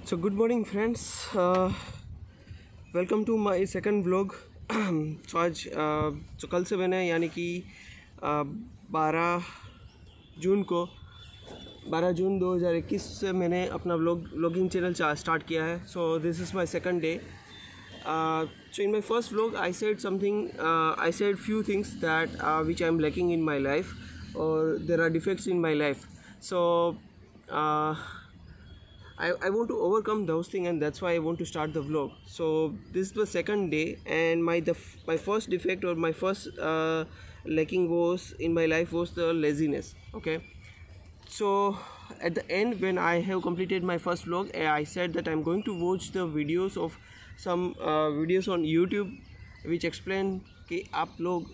So good morning friends, welcome to my second vlog. So आज कल से मैंने यानी कि 12 जून को 12 जून 2021 से मैंने अपना व्लॉगिंग चैनल स्टार्ट किया है। So this is my second day. So in my first vlog I said something, I said few things that which I am lacking in my life, or there are defects in my life. So I want to overcome those things, and that's why I want to start the vlog. So this is the second day, and my first defect, or my first lacking was in my life was the laziness. Okay, so at the end when I have completed my first vlog, I said that I'm going to watch the videos of some videos on YouTube which explain कि आप लोग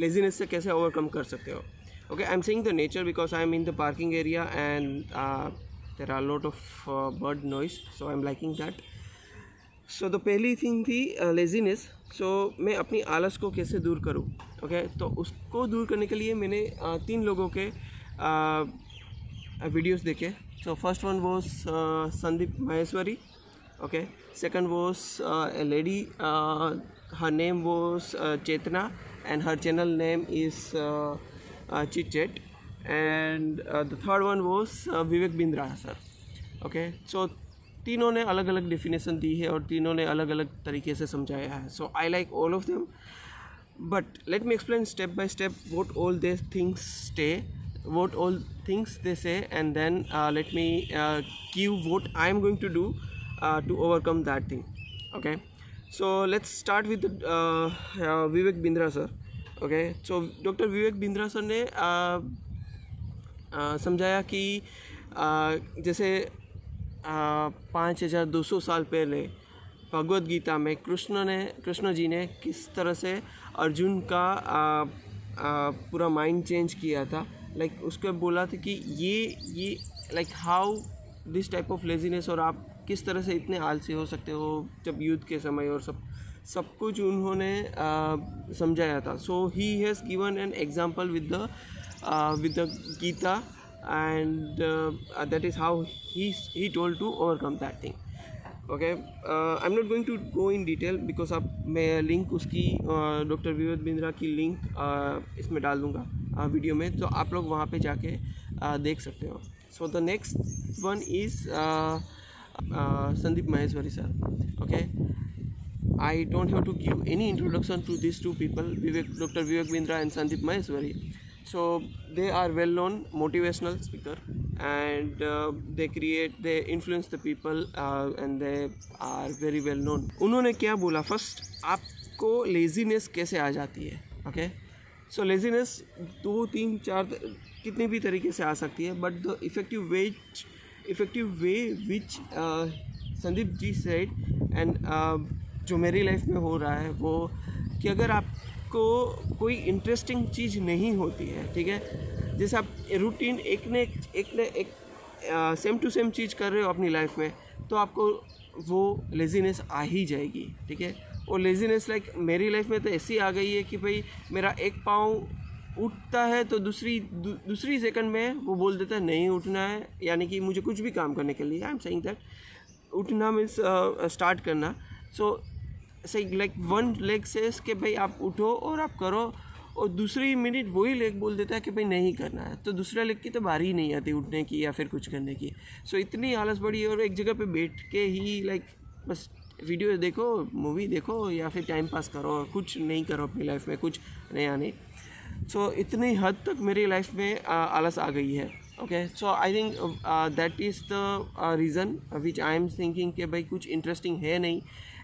laziness से कैसे overcome कर सकते हो. Okay, I'm seeing the nature because I'm in the parking area, and there are a lot of bird noise, so I'm liking that. So the पहली thing थी लेजीनेस. सो मैं अपनी आलस को कैसे दूर करूँ. ओके, तो उसको दूर करने के लिए मैंने 3 लोगों के वीडियोस देखे. So first one was Sandeep Maheshwari. Okay, second was a lady, her name was Chetna, and her channel name is Chit Chat, and the third one was Vivek Bindra sir. Okay, so तीनों ने अलग अलग डेफिनेशन दी है और तीनों ने अलग अलग तरीके से समझाया है. So I like all of them, but let me explain step by step what all these things stay, what all things they say, and then let me give what I am going to do to overcome that thing. Okay, so let's start with Vivek Bindra sir. Okay, so doctor Vivek Bindra sir ने समझाया कि जैसे 5200 साल पहले भगवद गीता में कृष्ण जी ने किस तरह से अर्जुन का पूरा माइंड चेंज किया था. लाइक उसको बोला था कि ये like how this type of laziness, और आप किस तरह से इतने आलसी हो सकते हो जब युद्ध के समय, और सब कुछ उन्होंने समझाया था. So he has given an example with the Gita, and that is how he told to overcome that thing. Okay, I'm not going to go in detail because अब मैं लिंक उसकी डॉक्टर विवेक बिंद्रा की लिंक इसमें डाल दूँगा वीडियो में, तो आप लोग वहाँ पे जाके देख सकते हो. So the next one is Sandeep Maheshwari sir. Okay, I don't have to give any introduction to these two people, Dr. Vivek Bindra and Sandeep Maheshwari. So they are well-known motivational speaker, and they influence the people, and they are very well-known. उन्होंने क्या बोला, first आपको laziness कैसे आ जाती है. Okay, सो laziness 2, 3, 4 कितने भी तरीके से आ सकती है, but the effective way which Sandeep ji said, and जो मेरी लाइफ में हो रहा है वो कि अगर आपको कोई इंटरेस्टिंग चीज़ नहीं होती है, ठीक है, जैसे आप रूटीन एक न एक सेम टू सेम चीज़ कर रहे हो अपनी लाइफ में, तो आपको वो लेजीनेस आ ही जाएगी. ठीक है, और लेजीनेस लाइक मेरी लाइफ में तो ऐसी आ गई है कि भाई मेरा एक पाँव उठता है तो दूसरी सेकंड में वो बोल देता है नहीं उठना है, यानी कि मुझे कुछ भी काम करने के लिए, आई एम सेइंग दैट उठना मीन्स स्टार्ट करना. सो सही लाइक वन लेग सेज कि भाई आप उठो और आप करो, और दूसरी मिनट वही लेग बोल देता है कि भाई नहीं करना है, तो दूसरा लेग की तो बारी ही नहीं आती उठने की या फिर कुछ करने की. सो इतनी आलस बढ़ी, और एक जगह पे बैठ के ही लाइक बस वीडियो देखो, मूवी देखो, या फिर टाइम पास करो, कुछ नहीं करो अपनी लाइफ में, कुछ नया नहीं. सो इतनी हद तक मेरी लाइफ में आलस आ गई है. Okay, so I think that is the reason which I am thinking कि भाई कुछ इंटरेस्टिंग है नहीं,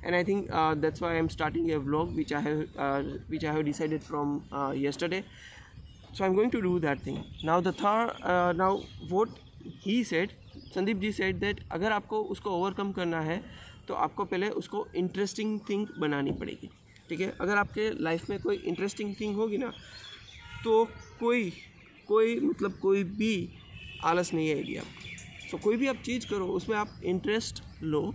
and I think that's why I'm starting a vlog which I have decided from yesterday. So I'm going to do that thing. Now now what he said, Sandeep ji said that अगर आपको उसको overcome करना है तो आपको पहले उसको interesting thing बनानी पड़ेगी. ठीक है, अगर आपके लाइफ में कोई इंटरेस्टिंग थिंग होगी ना, तो कोई मतलब कोई भी आलस नहीं आएगी आपको. सो कोई भी आप चीज़ करो उसमें आप इंटरेस्ट लो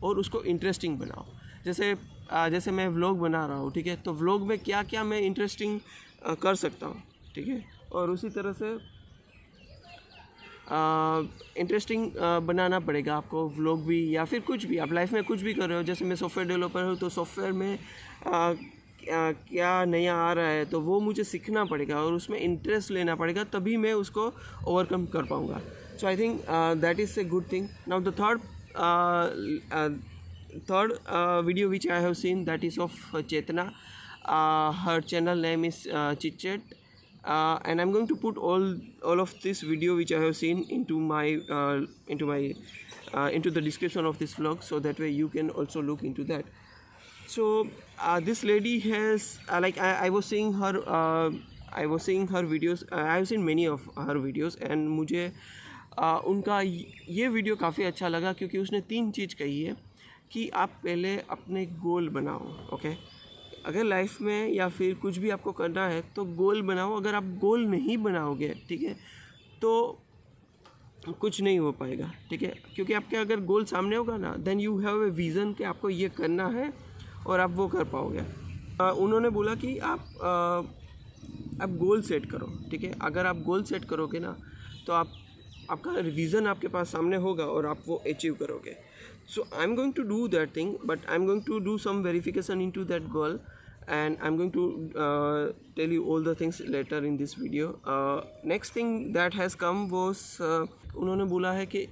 और उसको इंटरेस्टिंग बनाओ. जैसे मैं व्लॉग बना रहा हूँ, ठीक है, तो व्लॉग में क्या क्या मैं इंटरेस्टिंग कर सकता हूँ, ठीक है, और उसी तरह से इंटरेस्टिंग बनाना पड़ेगा आपको, व्लॉग भी या फिर कुछ भी आप लाइफ में कुछ भी कर रहे हो। जैसे मैं सॉफ्टवेयर डेवलपर हूँ, तो सॉफ्टवेयर में क्या नया आ रहा है तो वो मुझे सीखना पड़ेगा और उसमें इंटरेस्ट लेना पड़ेगा, तभी मैं उसको ओवरकम कर पाऊँगा। So I think that is a good thing. Now the third video which I have seen, that is of Chetna. Her channel name is Chitchat, and I'm going to put all of this video which I have seen into the description of this vlog, so that way you can also look into that. So this lady has I was seeing her videos. I have seen many of her videos, and मुझे उनका ये video काफ़ी अच्छा लगा, क्योंकि उसने 3 चीज़ कही है कि आप पहले अपने गोल बनाओ। ओके, अगर लाइफ में या फिर कुछ भी आपको करना है तो गोल बनाओ। अगर आप गोल नहीं बनाओगे, ठीक है, तो कुछ नहीं हो पाएगा, ठीक है, क्योंकि आपके अगर गोल सामने होगा ना, then you have a vision कि आपको ये करना है और आप वो कर पाओगे। उन्होंने बोला कि आप गोल सेट करो, ठीक है। अगर आप गोल सेट करोगे ना, तो आपका विज़न आपके पास सामने होगा और आप वो अचीव करोगे। So I'm going to do that thing, but I'm going to do some verification into that goal, and I'm going to tell you all the things later in this video. Next thing that has come was उन्होंने बोला है कि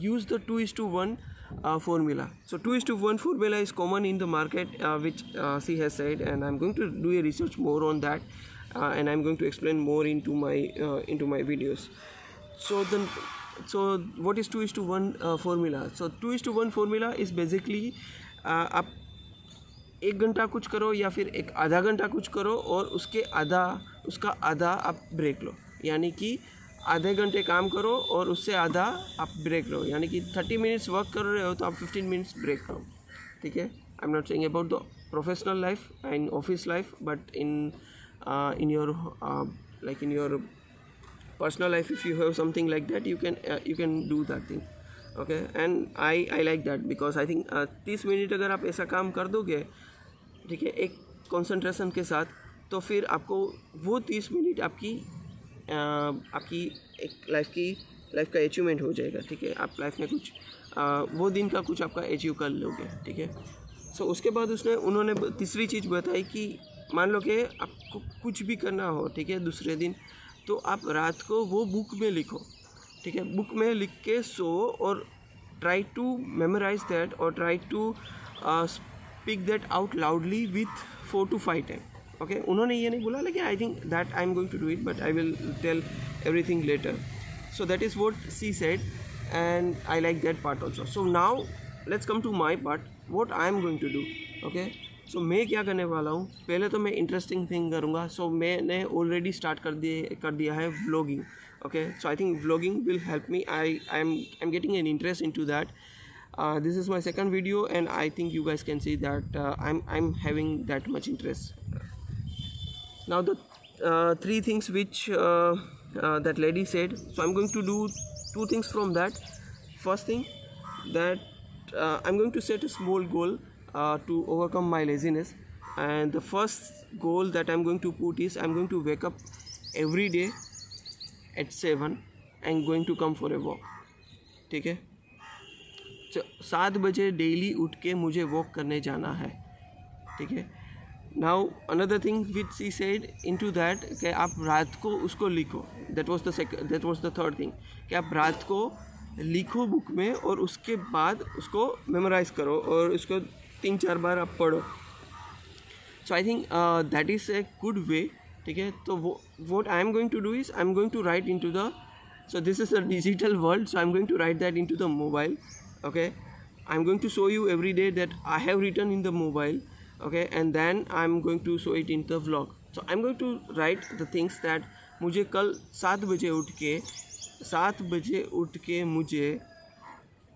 use the 2:1 formula. So 2:1 formula is common in the market, which she has said, and I'm going to do a research more on that, and I'm going to explain more into my videos. So what is 2:1 formula? So 2:1 formula is basically आप 1 घंटा कुछ करो या फिर एक आधा घंटा कुछ करो और उसका आधा आप ब्रेक लो, यानी कि आधे घंटे काम करो और उससे आधा आप ब्रेक लो, यानी कि 30 मिनट्स वर्क कर रहे हो तो आप 15 मिनट्स ब्रेक करो, ठीक है। I am not saying about the professional life and office life, but in your personal life, if you have something like that, you can do that thing, okay. And I like that, because I think 30 minute अगर आप ऐसा काम कर दोगे, ठीक है, एक concentration के साथ, तो फिर आपको वो 30 मिनट आपकी एक लाइफ का अचीवमेंट हो जाएगा, ठीक है। आप लाइफ में कुछ वो दिन का कुछ आपका अचीव कर लोगे, ठीक है। सो उसके बाद उन्होंने तीसरी चीज़ बताई कि मान लो कि आपको कुछ भी करना हो, ठीक है, दूसरे दिन, तो आप रात को वो बुक में लिखो, ठीक है। बुक में लिख के सो और ट्राई टू मेमोराइज दैट और try to speak that out loudly with 4 to 5 time, okay. उन्होंने ये नहीं बोला, लेकिन I think that I am going to do it, but I will tell everything later. So that is what she said, and I like that part also. So now let's come to my part, what I am going to do, okay. So मैं क्या करने वाला हूँ, पहले तो मैं interesting thing करूँगा। सो मैंने ऑलरेडी स्टार्ट कर दिया है vlogging, okay. So I think vlogging will help me, I am getting an interest into that. This is my second video, and I think you guys can see that I'm having that much interest. Now the three things which that lady said, so I'm going to do two things from that. First thing, that I'm going to set a small goal to overcome my laziness, and the first goal that I'm going to put is I'm going to wake up every day at 7 and going to come for a walk. ठीक है, 7 बजे daily उठ के मुझे walk करने जाना है. ठीक है. Now another thing which she said into that, कि आप रात को उसको लिखो. That was the third thing, कि आप रात को लिखो बुक में और उसके बाद उसको मेमोराइज करो और उसको 3-4 बार आप पढ़ो. So I think that is a good way. ठीक है. तो what I am going to do is I am going to write into the, so this is a digital world, so I am going to write that into the mobile. Okay, I am going to show you every day that I have written in the mobile. Okay, and then I am going to show it in the vlog. So I am going to write the things that मुझे कल 7 बजे उठ के मुझे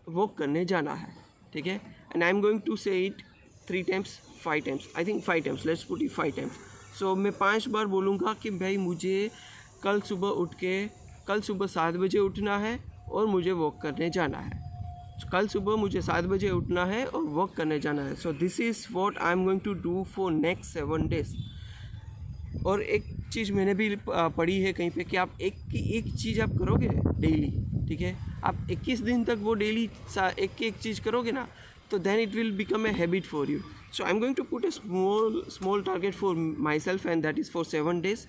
walk करने जाना है. ठीक है. And I am going to say it 3 times, 5 times. I think 5 times. Let's put it 5 times. So मैं 5 बार बोलूँगा कि भाई मुझे कल सुबह 7 बजे उठना है और मुझे वॉक करने जाना है. कल सुबह मुझे 7 बजे उठना है और वॉक करने जाना है. So this is what I am going to do for next 7 days. और एक चीज़ मैंने भी पढ़ी है कहीं पे, कि आप एक चीज़ आप करोगे डेली, ठीक है, आप 21 दिन तक वो डेली एक एक चीज़ करोगे ना, तो then it will become a habit for you. So I'm going to put a small target for myself, and that is for 7 days,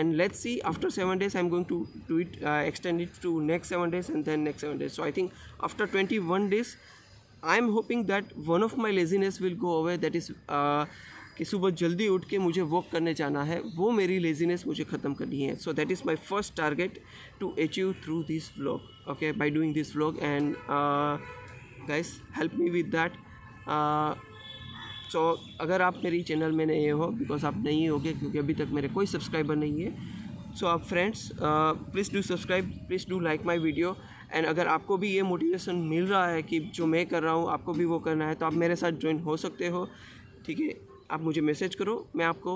and let's see, after 7 days I'm going to do it, extend it to next 7 days and then next 7 days. So I think after 21 days I'm hoping that one of my laziness will go away, that is कि सुबह जल्दी उठ के मुझे walk करने जाना है, वो मेरी लेजीनेस मुझे ख़त्म करनी है. So that is my first target to achieve through this vlog, okay, by doing this vlog. And guys help me with that. So अगर आप मेरी चैनल में नए हो, बिकॉज आप नहीं होगे क्योंकि अभी तक मेरे कोई सब्सक्राइबर नहीं है, सो आप friends please do subscribe, please do like my video. And अगर आपको भी ये मोटिवेशन मिल रहा है कि जो मैं कर रहा हूँ आपको भी वो करना है, तो आप मेरे साथ ज्वाइन हो सकते हो, ठीक है. आप मुझे मैसेज करो, मैं आपको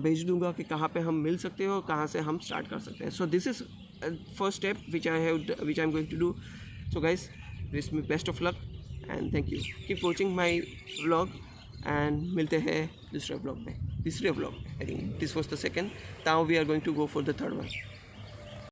भेज दूंगा कि कहाँ पे हम मिल सकते हो, कहाँ से हम स्टार्ट कर सकते हैं. So this is first step which I am going to do. So guys, wish me best of luck and thank you. Keep watching my vlog and मिलते हैं तीसरे व्लॉग में. I think this was the second. Now we are going to go for the third one.